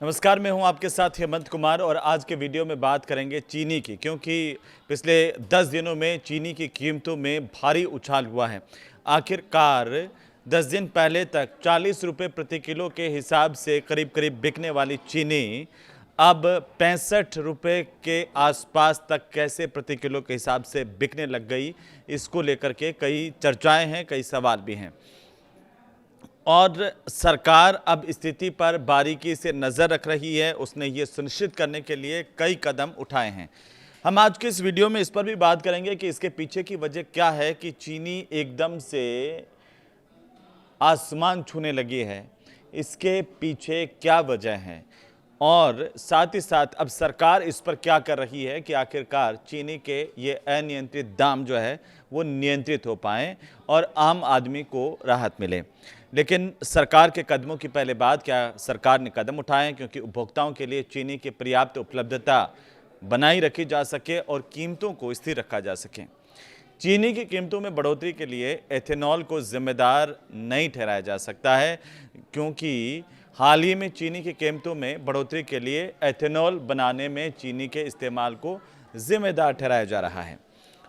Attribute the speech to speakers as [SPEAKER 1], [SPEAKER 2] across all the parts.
[SPEAKER 1] नमस्कार, मैं हूं आपके साथ हेमंत कुमार और आज के वीडियो में बात करेंगे चीनी की, क्योंकि पिछले 10 दिनों में चीनी की कीमतों में भारी उछाल हुआ है। आखिरकार 10 दिन पहले तक 40 रुपये प्रति किलो के हिसाब से करीब करीब बिकने वाली चीनी अब 65 रुपये के आसपास तक कैसे प्रति किलो के हिसाब से बिकने लग गई, इसको लेकर के कई चर्चाएं हैं, कई सवाल भी हैं। और सरकार अब स्थिति पर बारीकी से नज़र रख रही है। उसने ये सुनिश्चित करने के लिए कई कदम उठाए हैं। हम आज के इस वीडियो में इस पर भी बात करेंगे कि इसके पीछे की वजह क्या है कि चीनी एकदम से आसमान छूने लगी है। इसके पीछे क्या वजह है और साथ ही साथ अब सरकार इस पर क्या कर रही है कि आखिरकार चीनी के ये अनियंत्रित दाम जो है वो नियंत्रित हो पाएं और आम आदमी को राहत मिले। लेकिन सरकार के कदमों की पहले बात, क्या सरकार ने कदम उठाए क्योंकि उपभोक्ताओं के लिए चीनी की पर्याप्त उपलब्धता बनाई रखी जा सके और कीमतों को स्थिर रखा जा सके। चीनी की कीमतों में बढ़ोतरी के लिए एथेनॉल को जिम्मेदार नहीं ठहराया जा सकता है, क्योंकि हाल ही में चीनी की कीमतों में बढ़ोतरी के लिए एथेनॉल बनाने में चीनी के इस्तेमाल को जिम्मेदार ठहराया जा रहा है।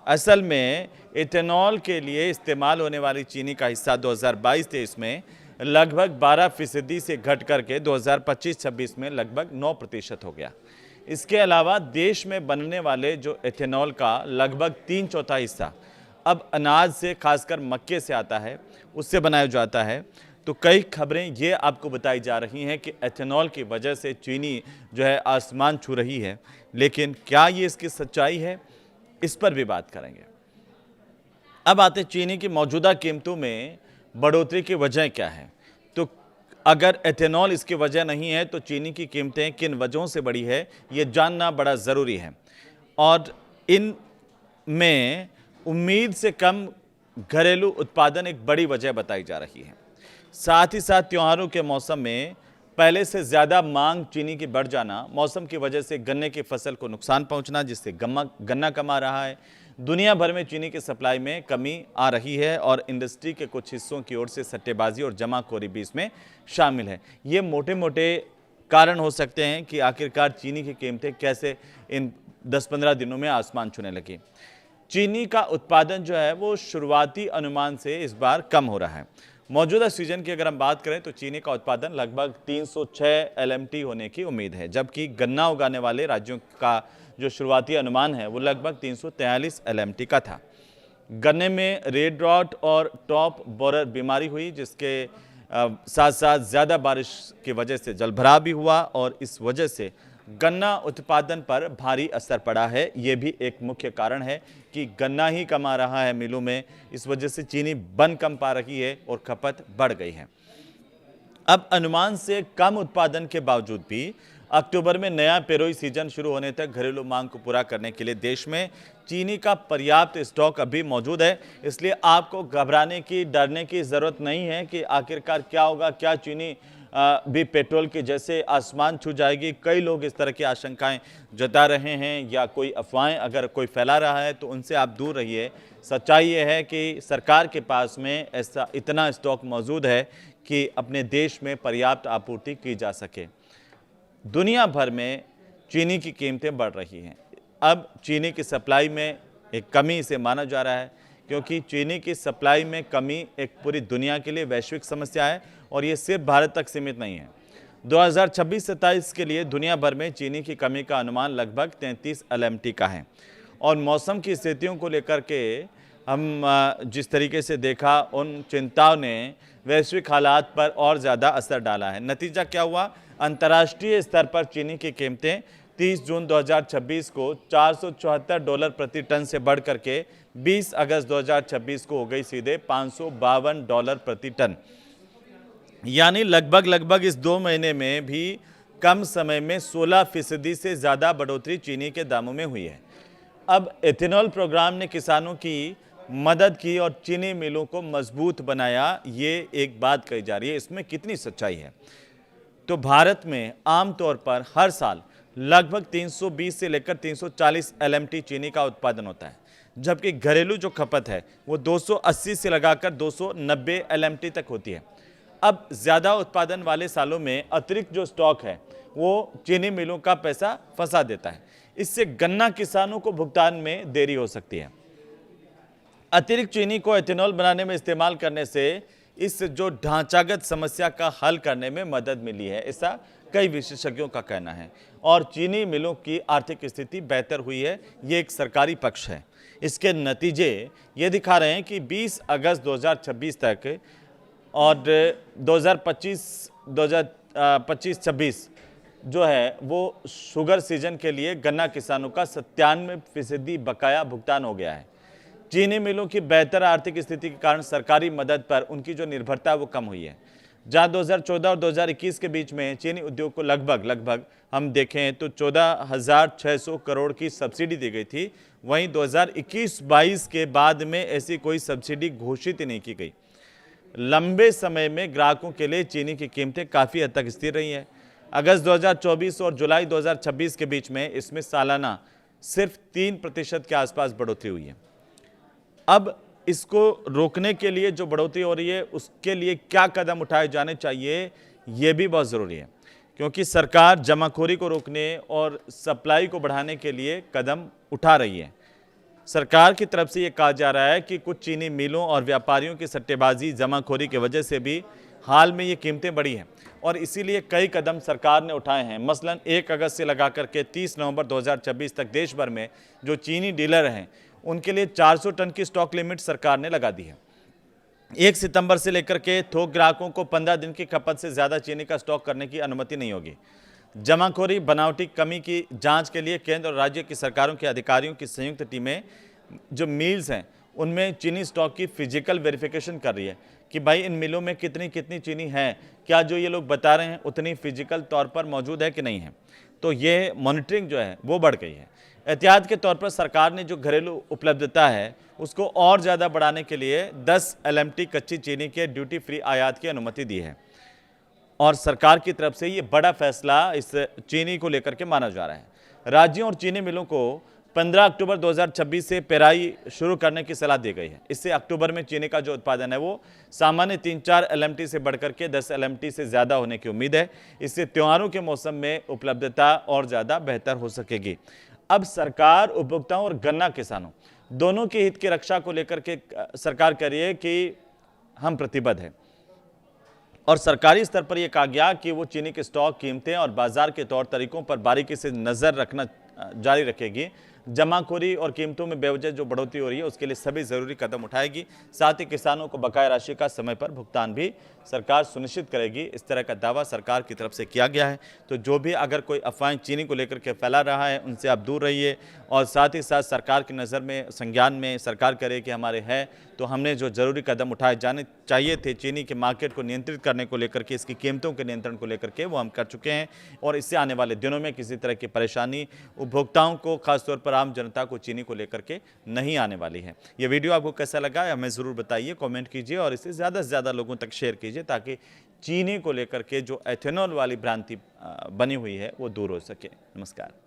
[SPEAKER 1] असल में एथेनॉल के लिए इस्तेमाल होने वाली चीनी का हिस्सा 2022-23 में लगभग 12% से घट करके 2025-26 में लगभग 9% हो गया। इसके अलावा देश में बनने वाले जो एथेनॉल का लगभग 3/4 हिस्सा अब अनाज से, खासकर मक्के से आता है, उससे बनाया जाता है। तो कई खबरें ये आपको बताई जा रही हैं कि एथेनॉल की वजह से चीनी जो है आसमान छू रही है, लेकिन क्या ये इसकी सच्चाई है, इस पर भी बात करेंगे। अब आते चीनी की मौजूदा कीमतों में बढ़ोतरी की वजह क्या है। तो अगर एथेनॉल इसकी वजह नहीं है तो चीनी की कीमतें किन वजहों से बढ़ी है, ये जानना बड़ा ज़रूरी है। और इन में उम्मीद से कम घरेलू उत्पादन एक बड़ी वजह बताई जा रही है। साथ ही साथ त्योहारों के मौसम में पहले से ज़्यादा मांग चीनी की बढ़ जाना, मौसम की वजह से गन्ने की फसल को नुकसान पहुंचना, जिससे गन्ना कम आ रहा है। दुनिया भर में चीनी की सप्लाई में कमी आ रही है और इंडस्ट्री के कुछ हिस्सों की ओर से सट्टेबाजी और जमाखोरी भी इसमें शामिल है। ये मोटे मोटे कारण हो सकते हैं कि आखिरकार चीनी की कीमतें कैसे इन 10-15 दिनों में आसमान छूने लगी। चीनी का उत्पादन जो है वो शुरुआती अनुमान से इस बार कम हो रहा है। मौजूदा सीजन की अगर हम बात करें तो चीनी का उत्पादन लगभग 306 LMT होने की उम्मीद है, जबकि गन्ना उगाने वाले राज्यों का जो शुरुआती अनुमान है वो लगभग 343 LMT का था। गन्ने में रेड रॉट और टॉप बोरर बीमारी हुई, जिसके साथ साथ ज़्यादा बारिश की वजह से जलभराव भी हुआ और इस वजह से गन्ना उत्पादन पर भारी असर पड़ा है। ये भी एक मुख्य कारण है कि गन्ना ही कम आ रहा है मिलों में, इस वजह से चीनी बन कम पा रही है और खपत बढ़ गई है। अब अनुमान से कम उत्पादन के बावजूद भी अक्टूबर में नया पेरोई सीजन शुरू होने तक घरेलू मांग को पूरा करने के लिए देश में चीनी का पर्याप्त स्टॉक अभी मौजूद है। इसलिए आपको घबराने की, डरने की ज़रूरत नहीं है कि आखिरकार क्या होगा, क्या चीनी भी पेट्रोल के जैसे आसमान छू जाएगी। कई लोग इस तरह की आशंकाएं जता रहे हैं या कोई अफवाहें अगर कोई फैला रहा है तो उनसे आप दूर रहिए। सच्चाई ये है कि सरकार के पास में ऐसा इतना स्टॉक मौजूद है कि अपने देश में पर्याप्त आपूर्ति की जा सके। दुनिया भर में चीनी की कीमतें बढ़ रही हैं। अब चीनी की सप्लाई में एक कमी इसे माना जा रहा है, क्योंकि चीनी की सप्लाई में कमी एक पूरी दुनिया के लिए वैश्विक समस्या है और ये सिर्फ भारत तक सीमित नहीं है। 2026-27 के लिए दुनिया भर में चीनी की कमी का अनुमान लगभग 33 LMT का है। और मौसम की स्थितियों को लेकर के हम जिस तरीके से देखा, उन चिंताओं ने वैश्विक हालात पर और ज़्यादा असर डाला है। नतीजा क्या हुआ? अंतर्राष्ट्रीय स्तर पर चीनी की कीमतें 30 जून 2026 को $474 प्रति टन से बढ़ करके 20 अगस्त 2026 को हो गई सीधे $552 प्रति टन। यानी लगभग इस 2 महीने में भी कम समय में 16% से ज़्यादा बढ़ोतरी चीनी के दामों में हुई है। अब एथेनॉल प्रोग्राम ने किसानों की मदद की और चीनी मिलों को मजबूत बनाया, ये एक बात कही जा रही है। इसमें कितनी सच्चाई है? तो भारत में आमतौर पर हर साल लगभग 320 से लेकर 340 LMT चीनी का उत्पादन होता है, जबकि घरेलू जो खपत है वो 280 से लगाकर 290 LMT तक होती है। अब ज़्यादा उत्पादन वाले सालों में अतिरिक्त जो स्टॉक है वो चीनी मिलों का पैसा फंसा देता है। इससे गन्ना किसानों को भुगतान में देरी हो सकती है। अतिरिक्त चीनी को एथेनॉल बनाने में इस्तेमाल करने से इस जो ढांचागत समस्या का हल करने में मदद मिली है, ऐसा कई विशेषज्ञों का कहना है। और चीनी मिलों की आर्थिक स्थिति बेहतर हुई है, ये एक सरकारी पक्ष है। इसके नतीजे ये दिखा रहे हैं कि 20 अगस्त 2026 तक और 2025-26 जो है वो शुगर सीजन के लिए गन्ना किसानों का 97% बकाया भुगतान हो गया है। चीनी मिलों की बेहतर आर्थिक स्थिति के कारण सरकारी मदद पर उनकी जो निर्भरता है वो कम हुई है। जहां 2014 और 2021 के बीच में चीनी उद्योग को लगभग हम देखें तो 14,600 करोड़ की सब्सिडी दी गई थी, वहीं 2021-22 के बाद में ऐसी कोई सब्सिडी घोषित ही नहीं की गई। लंबे समय में ग्राहकों के लिए चीनी की कीमतें काफ़ी हद तक स्थिर रही हैं। अगस्त 2024 और जुलाई 2026 के बीच में इसमें सालाना सिर्फ 3% के आसपास बढ़ोतरी हुई है। अब इसको रोकने के लिए जो बढ़ोतरी हो रही है उसके लिए क्या कदम उठाए जाने चाहिए, ये भी बहुत ज़रूरी है, क्योंकि सरकार जमाखोरी को रोकने और सप्लाई को बढ़ाने के लिए कदम उठा रही है। सरकार की तरफ से ये कहा जा रहा है कि कुछ चीनी मिलों और व्यापारियों की सट्टेबाजी जमाखोरी की वजह से भी हाल में ये कीमतें बढ़ी हैं और इसीलिए कई कदम सरकार ने उठाए हैं। मसलन 1 अगस्त से लगा करके 30 नवंबर 2026 तक देश भर में जो चीनी डीलर हैं उनके लिए 400 टन की स्टॉक लिमिट सरकार ने लगा दी है। 1 सितंबर से लेकर के थोक ग्राहकों को 15 दिन की खपत से ज़्यादा चीनी का स्टॉक करने की अनुमति नहीं होगी। जमाखोरी बनावटी कमी की जांच के लिए केंद्र और राज्य की सरकारों के अधिकारियों की संयुक्त टीमें जो मिल्स हैं उनमें चीनी स्टॉक की फिजिकल वेरिफिकेशन कर रही है कि भाई इन मिलों में कितनी चीनी है, क्या जो ये लोग बता रहे हैं उतनी फिजिकल तौर पर मौजूद है कि नहीं है। तो ये मॉनिटरिंग जो है वो बढ़ गई है। एहतियात के तौर पर सरकार ने जो घरेलू उपलब्धता है उसको और ज़्यादा बढ़ाने के लिए 10 LMT कच्ची चीनी के ड्यूटी फ्री आयात की अनुमति दी है और सरकार की तरफ से ये बड़ा फैसला इस चीनी को लेकर के माना जा रहा है। राज्यों और चीनी मिलों को 15 अक्टूबर 2026 से पेराई शुरू करने की सलाह दी गई है। इससे अक्टूबर में चीनी का जो उत्पादन है वो सामान्य 3-4 LMT से बढ़कर के 10 LMT से ज़्यादा होने की उम्मीद है। इससे त्योहारों के मौसम में उपलब्धता और ज़्यादा बेहतर हो सकेगी। अब सरकार उपभोक्ताओं और गन्ना किसानों दोनों के हित की रक्षा को लेकर के सरकार कह रही है कि हम प्रतिबद्ध हैं और सरकारी स्तर पर यह कहा गया कि वो चीनी के स्टॉक, कीमतें और बाजार के तौर तरीकों पर बारीकी से नजर रखना जारी रखेगी। जमाखोरी और कीमतों में बेवजह जो बढ़ोतरी हो रही है उसके लिए सभी जरूरी कदम उठाएगी। साथ ही किसानों को बकाया राशि का समय पर भुगतान भी सरकार सुनिश्चित करेगी। इस तरह का दावा सरकार की तरफ से किया गया है। तो जो भी अगर कोई अफवाहें चीनी को लेकर के फैला रहा है उनसे आप दूर रहिए और साथ ही साथ सरकार की नज़र में संज्ञान में सरकार करे कि हमारे है तो हमने जो जरूरी कदम उठाए जाने चाहिए थे चीनी के मार्केट को नियंत्रित करने को लेकर के, इसकी कीमतों के नियंत्रण को लेकर के वो हम कर चुके हैं और इससे आने वाले दिनों में किसी तरह की परेशानी उपभोक्ताओं को, खासतौर पर आम जनता को चीनी को लेकर के नहीं आने वाली है। ये वीडियो आपको कैसा लगा हमें ज़रूर बताइए, कमेंट कीजिए और इसे ज़्यादा से ज़्यादा लोगों तक शेयर कीजिए ताकि चीनी को लेकर के जो एथेनॉल वाली भ्रांति बनी हुई है वो दूर हो सके। नमस्कार।